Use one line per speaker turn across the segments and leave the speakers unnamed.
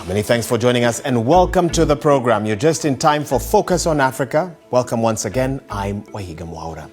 Many thanks for joining us and welcome to the program. You're just in time for Focus on Africa. Welcome once again. I'm Wahiga Mwaura.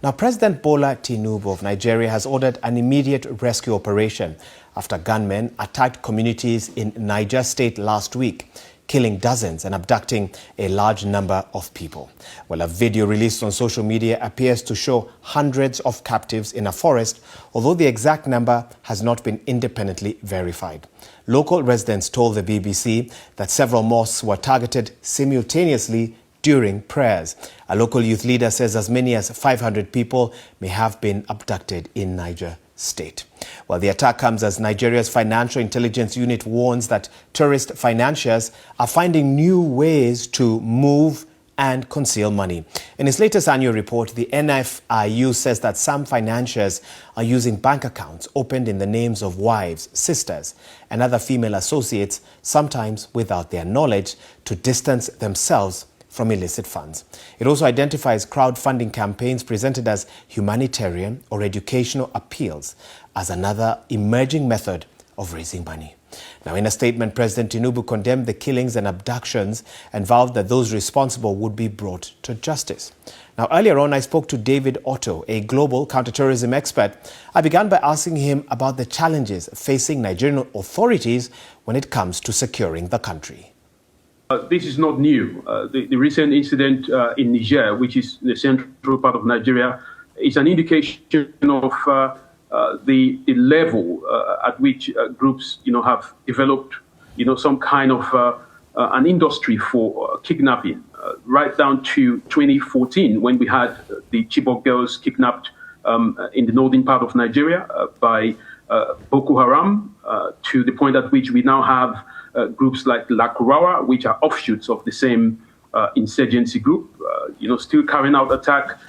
Now, President Bola Tinubu of Nigeria has ordered an immediate rescue operation after gunmen attacked communities in Niger State last week, killing dozens and abducting a large number of people. Well, a video released on social media appears to show hundreds of captives in a forest, although the exact number has not been independently verified. Local residents told the BBC that several mosques were targeted simultaneously during prayers. A local youth leader says as many as 500 people may have been abducted in Niger State. Well, the attack comes as Nigeria's Financial Intelligence Unit warns that tourist financiers are finding new ways to move and conceal money. In its latest annual report, the NFIU says that some financiers are using bank accounts opened in the names of wives, sisters, and other female associates, sometimes without their knowledge, to distance themselves from illicit funds. It also identifies crowdfunding campaigns presented as humanitarian or educational appeals as another emerging method of raising money. Now, in a statement, President Tinubu condemned the killings and abductions and vowed that those responsible would be brought to justice. Now, earlier on, I spoke to David Otto, a global counterterrorism expert. I began by asking him about the challenges facing Nigerian authorities when it comes to securing the country.
This is not new. The recent incident in Niger, which is the central part of Nigeria, is an indication of the level at which groups, have developed, some kind of an industry for kidnapping, right down to 2014 when we had the Chibok girls kidnapped in the northern part of Nigeria by Boko Haram, to the point at which we now have groups like La Kurawa, which are offshoots of the same insurgency group, still carrying out attack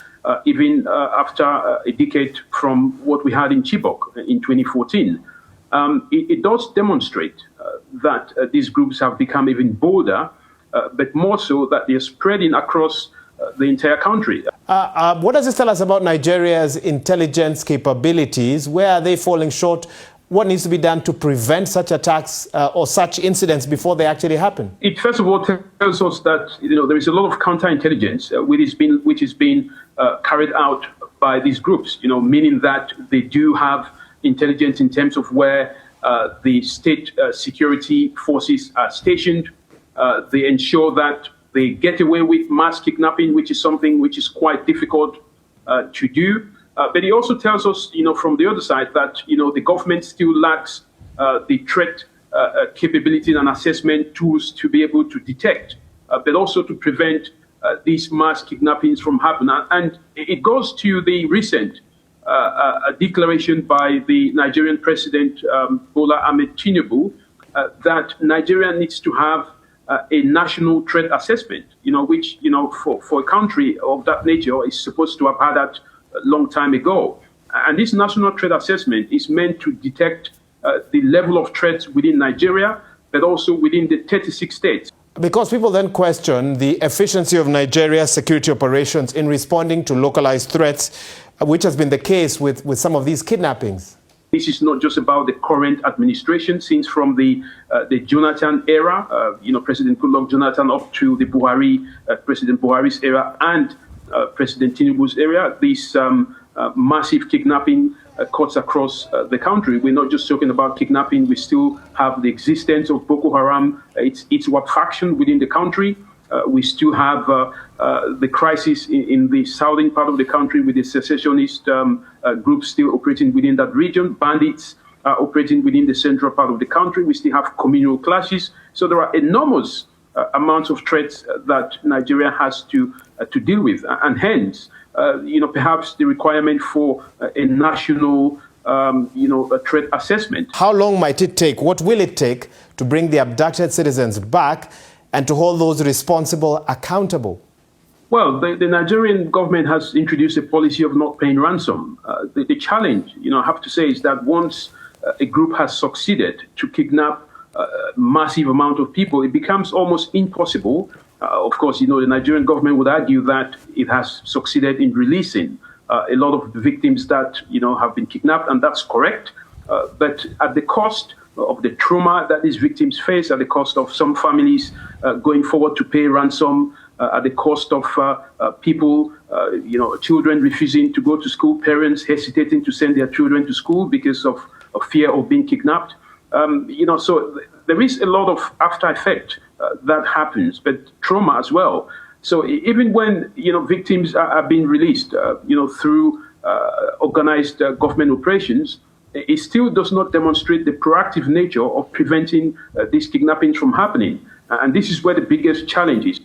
even after a decade from what we had in Chibok in 2014. It does demonstrate that these groups have become even bolder, but more so that they're spreading across the entire country.
What does this tell us about Nigeria's intelligence capabilities? Where are they falling short? What needs to be done to prevent such attacks or such incidents before they actually happen?
It first of all tells us that there is a lot of counterintelligence which is being carried out by these groups. Meaning that they do have intelligence in terms of where the state security forces are stationed. They ensure that they get away with mass kidnapping, which is something which is quite difficult to do. But it also tells us, from the other side that, the government still lacks the threat capability and assessment tools to be able to detect, but also to prevent these mass kidnappings from happening. And it goes to the recent declaration by the Nigerian President, Bola Ahmed Tinubu, that Nigeria needs to have a national threat assessment, which, for a country of that nature is supposed to have had that a long time ago. And this national threat assessment is meant to detect the level of threats within Nigeria, but also within the 36 states.
Because people then question the efficiency of Nigeria's security operations in responding to localized threats, which has been the case with some of these kidnappings.
This is not just about the current administration, since from the Jonathan era, President Goodluck Jonathan up to the President Buhari's era and President Tinubu's area, this massive kidnapping cuts across the country. We're not just talking about kidnapping. We still have the existence of Boko Haram, its what faction within the country. We still have the crisis in the southern part of the country with the secessionist groups still operating within that region. Bandits are operating within the central part of the country. We still have communal clashes. So there are enormous amounts of threats that Nigeria has to deal with, and hence, perhaps the requirement for a national, a threat assessment.
How long might it take? What will it take to bring the abducted citizens back and to hold those responsible accountable?
Well, the Nigerian government has introduced a policy of not paying ransom. The challenge, I have to say, is that once a group has succeeded to kidnap massive amount of people, it becomes almost impossible. Of course, the Nigerian government would argue that it has succeeded in releasing a lot of the victims that, have been kidnapped, and that's correct. But at the cost of the trauma that these victims face, at the cost of some families going forward to pay ransom, at the cost of people, children refusing to go to school, parents hesitating to send their children to school because of fear of being kidnapped. So there is a lot of after effect that happens, but trauma as well. So even when victims are being released, through organized government operations, it still does not demonstrate the proactive nature of preventing these kidnappings from happening. And this is where the biggest challenge is.